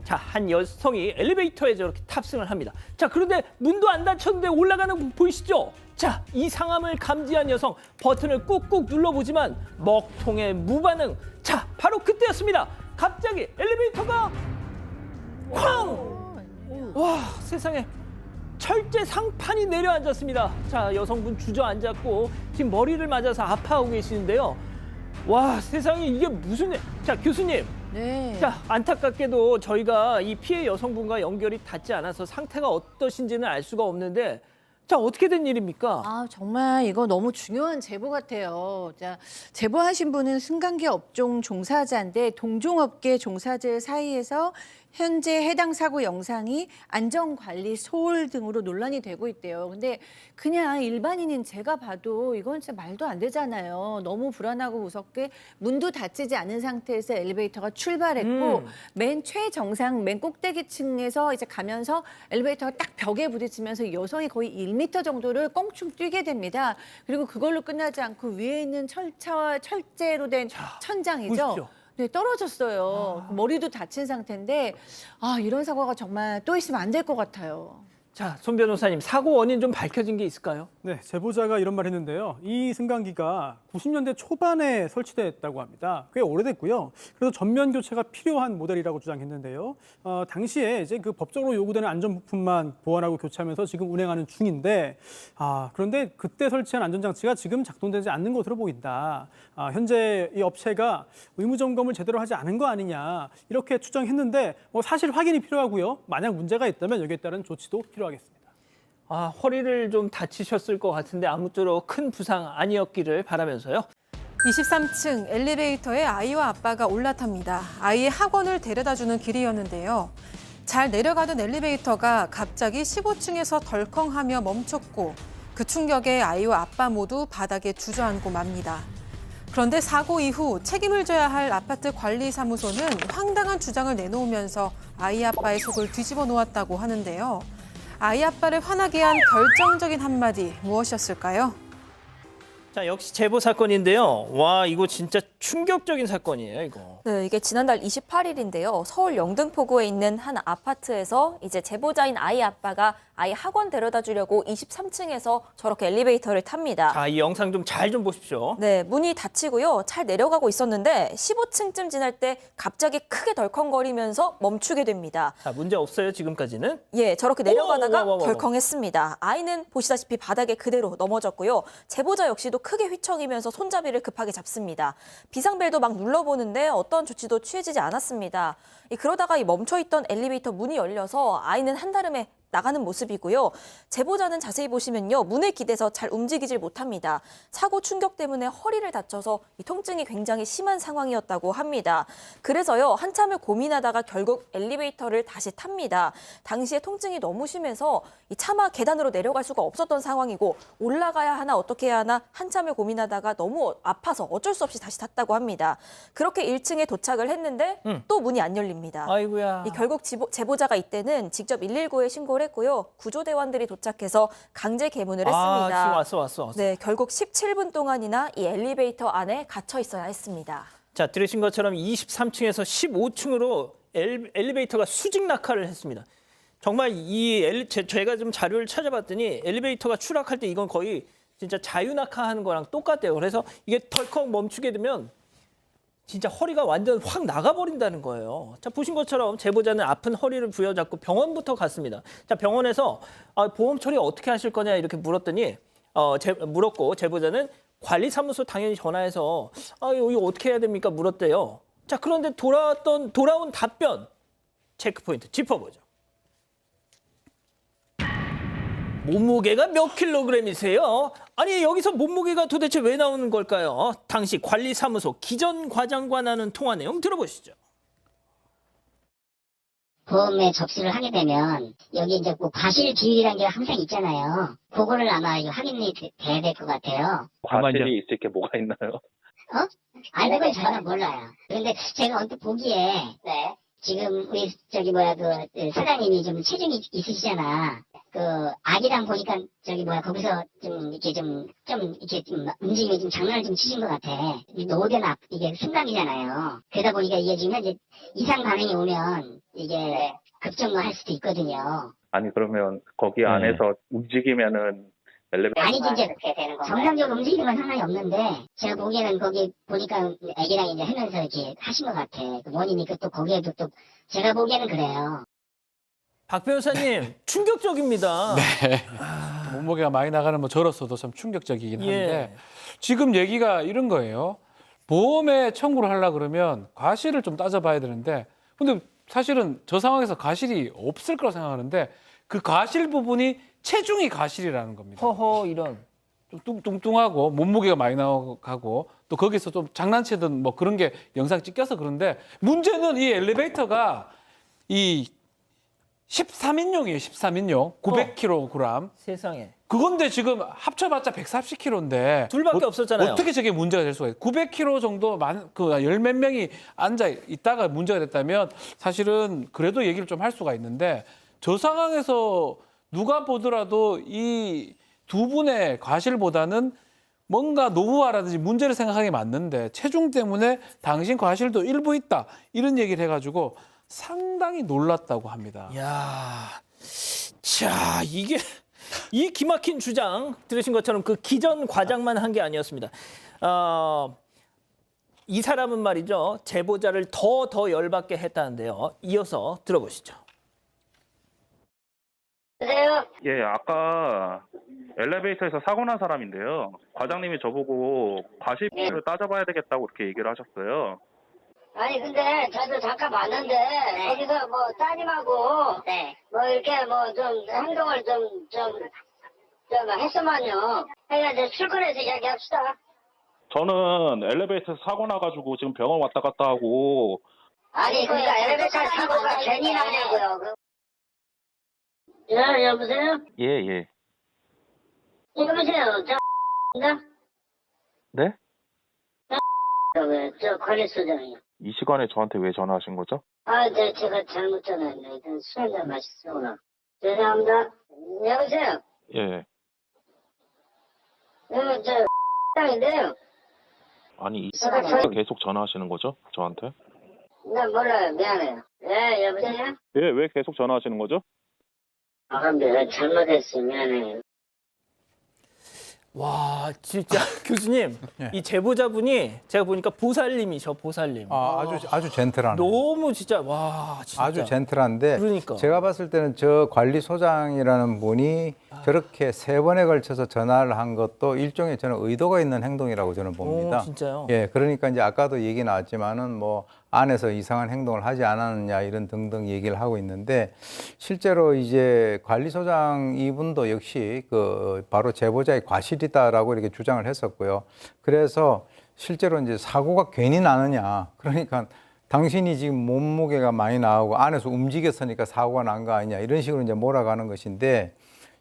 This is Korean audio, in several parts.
자, 한 여성이 엘리베이터에 저렇게 탑승을 합니다. 자, 그런데 문도 안 닫혔는데 올라가는 거 보이시죠? 자, 이 상황을 감지한 여성 버튼을 꾹꾹 눌러보지만 먹통의 무반응. 자, 바로 그때였습니다. 갑자기 엘리베이터가 쾅! 와, 세상에. 철제 상판이 내려앉았습니다. 자, 여성분 주저앉았고 지금 머리를 맞아서 아파하고 계시는데요. 와, 세상에 이게 무슨 일? 자, 교수님. 네. 자, 안타깝게도 저희가 이 피해 여성분과 연결이 닿지 않아서 상태가 어떠신지는 알 수가 없는데, 자, 어떻게 된 일입니까? 아, 정말 이거 너무 중요한 제보 같아요. 자, 제보하신 분은 승강기 업종 종사자인데 동종업계 종사자 사이에서 현재 해당 사고 영상이 안전관리 소홀 등으로 논란이 되고 있대요. 근데 그냥 일반인인 제가 봐도 이건 진짜 말도 안 되잖아요. 너무 불안하고 무섭게 문도 닫히지 않은 상태에서 엘리베이터가 출발했고 맨 최정상, 맨 꼭대기층에서 이제 가면서 엘리베이터가 딱 벽에 부딪히면서 여성이 거의 1m 정도를 껑충 뛰게 됩니다. 그리고 그걸로 끝나지 않고 위에 있는 철차와 철제로 된 천장이죠. 보십시오. 네, 떨어졌어요. 머리도 다친 상태인데 이런 사고가 정말 또 있으면 안 될 것 같아요. 자, 손 변호사님, 사고 원인 좀 밝혀진 게 있을까요? 네, 제보자가 이런 말 했는데요. 이 승강기가 90년대 초반에 설치됐다고 합니다. 꽤 오래됐고요. 그래서 전면 교체가 필요한 모델이라고 주장했는데요. 당시에 이제 그 법적으로 요구되는 안전 부품만 보완하고 교체하면서 지금 운행하는 중인데, 그런데 그때 설치한 안전장치가 지금 작동되지 않는 것으로 보인다. 현재 이 업체가 의무 점검을 제대로 하지 않은 거 아니냐 이렇게 추정했는데 사실 확인이 필요하고요. 만약 문제가 있다면 여기에 따른 조치도 필요하겠습니다. 허리를 좀 다치셨을 것 같은데 아무쪼록 큰 부상 아니었기를 바라면서요. 23층 엘리베이터에 아이와 아빠가 올라탑니다. 아이의 학원을 데려다주는 길이었는데요. 잘 내려가던 엘리베이터가 갑자기 15층에서 덜컹하며 멈췄고 그 충격에 아이와 아빠 모두 바닥에 주저앉고 맙니다. 그런데 사고 이후 책임을 져야 할 아파트 관리사무소는 황당한 주장을 내놓으면서 아이 아빠의 속을 뒤집어 놓았다고 하는데요. 아이 아빠를 화나게 한 결정적인 한마디 무엇이었을까요? 자, 역시 제보 사건인데요. 와, 이거 진짜 충격적인 사건이에요, 이거. 네, 이게 지난달 28일인데요. 서울 영등포구에 있는 한 아파트에서 이제 제보자인 아이 아빠가 아이 학원 데려다 주려고 23층에서 저렇게 엘리베이터를 탑니다. 자, 이 영상 좀 잘 좀 보십시오. 네, 문이 닫히고요. 잘 내려가고 있었는데 15층쯤 지날 때 갑자기 크게 덜컹거리면서 멈추게 됩니다. 자, 문제 없어요, 지금까지는. 예, 저렇게 내려가다가 어머. 덜컹했습니다. 아이는 보시다시피 바닥에 그대로 넘어졌고요. 제보자 역시도 크게 휘청이면서 손잡이를 급하게 잡습니다. 비상벨도 막 눌러보는데 어떤 조치도 취해지지 않았습니다. 그러다가 이 멈춰있던 엘리베이터 문이 열려서 아이는 한달음에 나가는 모습이고요. 제보자는 자세히 보시면요. 문에 기대서 잘 움직이질 못합니다. 사고 충격 때문에 허리를 다쳐서 이 통증이 굉장히 심한 상황이었다고 합니다. 그래서요. 한참을 고민하다가 결국 엘리베이터를 다시 탑니다. 당시에 통증이 너무 심해서 차마 계단으로 내려갈 수가 없었던 상황이고 올라가야 하나 어떻게 해야 하나 한참을 고민하다가 너무 아파서 어쩔 수 없이 다시 탔다고 합니다. 그렇게 1층에 도착을 했는데 또 문이 안 열립니다. 아이고야. 결국 제보자가 이때는 직접 119에 신고를 했고요. 구조대원들이 도착해서 강제 개문을 했습니다. 지금 왔어. 네, 결국 17분 동안이나 이 엘리베이터 안에 갇혀 있어야 했습니다. 자, 들으신 것처럼 23층에서 15층으로 엘리베이터가 수직 낙하를 했습니다. 정말 제가 좀 자료를 찾아봤더니 엘리베이터가 추락할 때 이건 거의 진짜 자유낙하하는 거랑 똑같대요. 그래서 이게 덜컥 멈추게 되면 진짜 허리가 완전 확 나가버린다는 거예요. 자, 보신 것처럼 제보자는 아픈 허리를 부여잡고 병원부터 갔습니다. 자, 병원에서 보험 처리 어떻게 하실 거냐 이렇게 물었더니 물었고 제보자는 관리사무소 당연히 전화해서 이거 어떻게 해야 됩니까 물었대요. 자, 그런데 돌아온 답변 체크포인트 짚어보죠. 몸무게가 몇 킬로그램이세요? 아니, 여기서 몸무게가 도대체 왜 나오는 걸까요? 당시 관리사무소 기전 과장관하는 통화 내용 들어보시죠. 보험에 접수를 하게 되면 여기 이제 뭐 과실 비율이라는 게 항상 있잖아요. 그거를 아마 확인이 돼야 될 것 같아요. 과실이 있을 게 뭐가 있나요? 아는 건 전혀 몰라요. 그런데 제가 언뜻 보기에 지금 우리 그 사장님이 좀 체중이 있으시잖아. 그 아기랑 보니까 저기 뭐야 거기서 좀 이렇게 좀 움직임이 좀 장난을 좀 치신 것 같아. 노대나 이게 승강이잖아요. 그러다 보니까 이게 지금 현재 이상 반응이 오면 이게 급정거할 수도 있거든요. 아니 그러면 거기 안에서 움직이면은 엘리베이터 아니지 이제 정상적으로 움직이는 건 상관이 없는데 제가 보기에는 거기 보니까 애기랑 이제 하면서 이렇게 하신 것 같아. 그 원인이 또 거기에도 또 제가 보기에는 그래요. 박 변호사님 충격적입니다. 몸무게가 많이 나가는 뭐 저로서도 참 충격적이긴 한데 예. 지금 얘기가 이런 거예요. 보험에 청구를 하려고 그러면 과실을 좀 따져봐야 되는데 근데 사실은 저 상황에서 과실이 없을 거라고 생각하는데 그 과실 부분이 체중이 과실이라는 겁니다. 허허 이런. 좀 뚱뚱하고 몸무게가 많이 나가고 또 거기서 좀 장난치던 뭐 그런 게 영상 찍혀서 그런데 문제는 이 엘리베이터가 이 13인용이에요. 13인용 900kg. 세상에. 그건데 지금 합쳐봤자 140kg인데 둘밖에 없었잖아요. 어떻게 저게 문제가 될 수가 있어요? 900kg 정도 열 몇 명이 앉아 있다가 문제가 됐다면 사실은 그래도 얘기를 좀 할 수가 있는데 저 상황에서 누가 보더라도 이 두 분의 과실보다는 뭔가 노후화라든지 문제를 생각하기 맞는데 체중 때문에 당신 과실도 일부 있다 이런 얘기를 해가지고 상당히 놀랐다고 합니다. 야, 자 이게 이 기막힌 주장 들으신 것처럼 그 기전 과장만 한 게 아니었습니다. 이 사람은 말이죠 제보자를 더 열받게 했다는데요. 이어서 들어보시죠. 예, 아까 엘리베이터에서 사고 난 사람인데요. 과장님이 저보고 과실비를 따져봐야 되겠다고 그렇게 얘기를 하셨어요. 아니 근데 저도 잠깐 봤는데 거기서 뭐 따님하고 뭐 이렇게 뭐 좀 행동을 좀 했으면요. 그러니까 이제 출근해서 이야기합시다. 저는 엘리베이터에서 사고 나가지고 지금 병원 왔다 갔다 하고 아니 그러니까 엘리베이터 사고가 괜히 나냐고요. 예, 여보세요? 예. 여보세요? 나? 네? 저 관리소장이요. 이 시간에 저한테 왜 전화하신 거죠? 아, 네, 제가 잘못 전화했네. 일단 술 한잔 마시구나. 죄송합니다. 여보세요? 예. 저 땅인데요. 아니 이 시간에 계속 전화하시는 거죠? 저한테? 나 몰라요. 미안해요. 네, 여보세요? 예, 왜 계속 전화하시는 거죠? 아, 근데 잘못했어요. 미안해요. 와 진짜 교수님 이 제보자분이 제가 보니까 보살님이셔 보살님. 아주 젠틀하네. 너무 진짜 와 진짜. 아주 젠틀한데 그러니까. 제가 봤을 때는 저 관리소장이라는 분이 저렇게 3번에 걸쳐서 전화를 한 것도 일종의 저는 의도가 있는 행동이라고 저는 봅니다. 오, 진짜요? 예, 그러니까 이제 아까도 얘기 나왔지만은 뭐 안에서 이상한 행동을 하지 않았느냐 이런 등등 얘기를 하고 있는데 실제로 이제 관리소장 이분도 역시 그 바로 제보자의 과실이다라고 이렇게 주장을 했었고요. 그래서 실제로 이제 사고가 괜히 나느냐 그러니까 당신이 지금 몸무게가 많이 나오고 안에서 움직였으니까 사고가 난 거 아니냐 이런 식으로 이제 몰아가는 것인데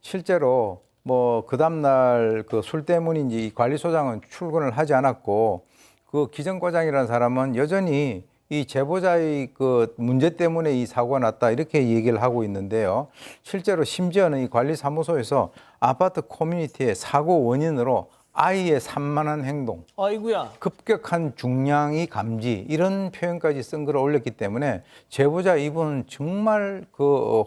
실제로 뭐 그 다음날 그 술 때문인지 이 관리소장은 출근을 하지 않았고 그 기정과장이라는 사람은 여전히 이 제보자의 그 문제 때문에 이 사고가 났다 이렇게 얘기를 하고 있는데요. 실제로 심지어는 이 관리사무소에서 아파트 커뮤니티의 사고 원인으로 아이의 산만한 행동, 아이고야. 급격한 중량이 감지 이런 표현까지 쓴 글을 올렸기 때문에 제보자 이분은 정말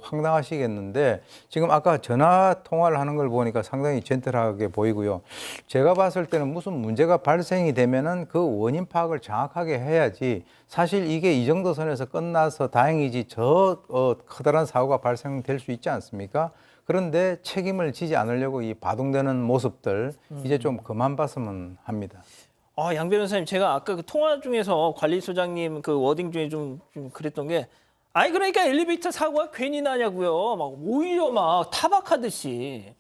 황당하시겠는데 지금 아까 전화 통화를 하는 걸 보니까 상당히 젠틀하게 보이고요. 제가 봤을 때는 무슨 문제가 발생이 되면은 그 원인 파악을 정확하게 해야지 사실 이게 이 정도 선에서 끝나서 다행이지 저 커다란 사고가 발생될 수 있지 않습니까? 그런데 책임을 지지 않으려고 이 바둥대는 모습들 이제 좀 그만 봤으면 합니다. 양 변호사님 제가 아까 그 통화 중에서 관리소장님 그 워딩 중에 좀 그랬던 게 아니 그러니까 엘리베이터 사고가 괜히 나냐고요. 막 오히려 막 타박하듯이.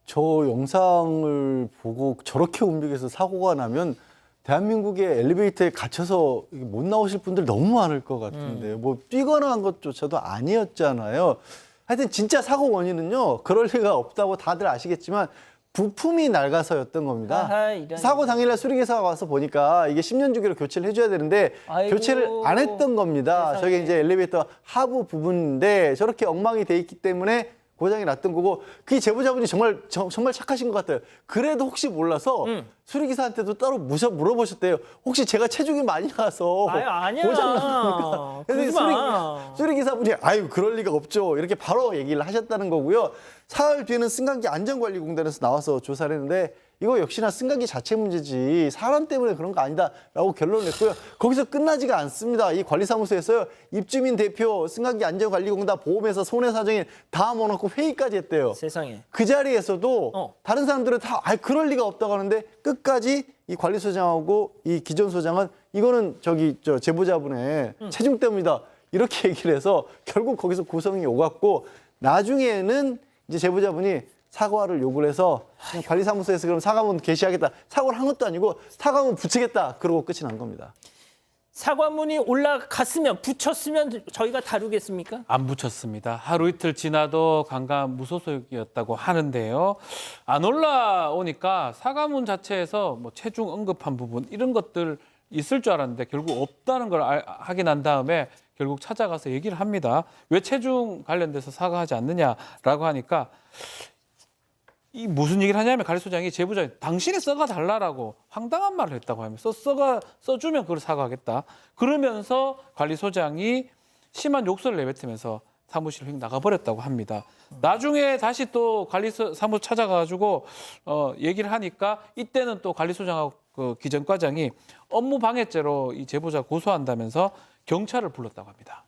저 영상을 보고 저렇게 움직여서 사고가 나면 대한민국의 엘리베이터에 갇혀서 못 나오실 분들 너무 많을 것 같은데 뭐 뛰거나 한 것조차도 아니었잖아요. 하여튼 진짜 사고 원인은요. 그럴 리가 없다고 다들 아시겠지만 부품이 낡아서였던 겁니다. 아하, 이런. 사고 당일날 수리기사가 와서 보니까 이게 10년 주기로 교체를 해줘야 되는데 아이고, 교체를 안 했던 겁니다. 세상에. 저게 이제 엘리베이터 하부 부분인데 저렇게 엉망이 돼 있기 때문에 고장이 났던 거고 그 제보자분이 정말 착하신 것 같아요. 그래도 혹시 몰라서 수리기사한테도 따로 물어보셨대요. 혹시 제가 체중이 많이 나서 아니야. 고장 났습니까? 그러지 마. 수리기사분이 아유 그럴 리가 없죠. 이렇게 바로 얘기를 하셨다는 거고요. 사흘 뒤에는 승강기 안전관리공단에서 나와서 조사를 했는데 이거 역시나 승강기 자체 문제지 사람 때문에 그런 거 아니다라고 결론을 냈고요. 거기서 끝나지가 않습니다. 이 관리사무소에서요. 입주민 대표, 승강기 안전관리공단 보험회사 손해사정인 다 모아놓고 회의까지 했대요. 세상에. 그 자리에서도 다른 사람들은 다 그럴 리가 없다고 하는데 끝까지 이 관리소장하고 이 기존 소장은 이거는 저 제보자분의 체중 때문이다. 이렇게 얘기를 해서 결국 거기서 고성이 오갔고 나중에는 이제 제보자분이 사과를 요구를 해서 그냥 관리사무소에서 그럼 사과문 게시하겠다. 사과를 한 것도 아니고 사과문 붙이겠다. 그러고 끝이 난 겁니다. 사과문이 올라갔으면 붙였으면 저희가 다루겠습니까? 안 붙였습니다. 하루 이틀 지나도 강간 무소속이었다고 하는데요. 안 올라오니까 사과문 자체에서 뭐 체중 언급한 부분 이런 것들 있을 줄 알았는데 결국 없다는 걸 확인한 다음에 결국 찾아가서 얘기를 합니다. 왜 체중 관련돼서 사과하지 않느냐라고 하니까 이 무슨 얘기를 하냐면 관리소장이 제보자에 당신이 써가 달라라고 황당한 말을 했다고 하면서 써주면 그걸 사과하겠다. 그러면서 관리소장이 심한 욕설을 내뱉으면서 사무실을 휙 나가버렸다고 합니다. 나중에 다시 또 관리사무소 찾아가가지고 얘기를 하니까 이때는 또 관리소장하고 그 기전과장이 업무방해죄로 이 제보자 고소한다면서 경찰을 불렀다고 합니다.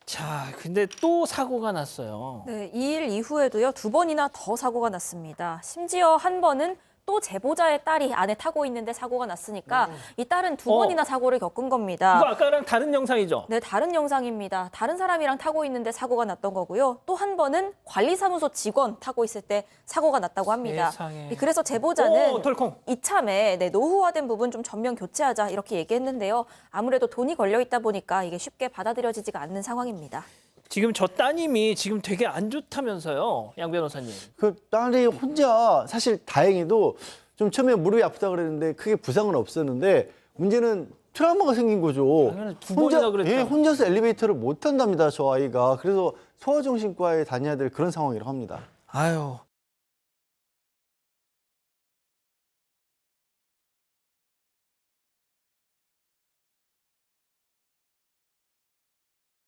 자, 근데 또 사고가 났어요. 네, 이 일 이후에도요 2번이나 더 사고가 났습니다. 심지어 한 번은 또 제보자의 딸이 안에 타고 있는데 사고가 났으니까 이 딸은 2번이나 사고를 겪은 겁니다. 이거 아까랑 다른 영상이죠? 네, 다른 영상입니다. 다른 사람이랑 타고 있는데 사고가 났던 거고요. 또 한 번은 관리사무소 직원 타고 있을 때 사고가 났다고 합니다. 세상에. 그래서 제보자는 덜컹. 이참에 노후화된 부분 좀 전면 교체하자 이렇게 얘기했는데요. 아무래도 돈이 걸려 있다 보니까 이게 쉽게 받아들여지지가 않는 상황입니다. 지금 저 따님이 지금 되게 안 좋다면서요, 양 변호사님. 그 딸이 혼자 사실 다행히도 좀 처음에 무릎이 아프다 그랬는데 크게 부상은 없었는데 문제는 트라우마가 생긴 거죠. 당연히 2번이나 그랬다. 예, 혼자서 엘리베이터를 못 탄답니다, 저 아이가. 그래서 소아정신과에 다녀야 될 그런 상황이라고 합니다. 아유,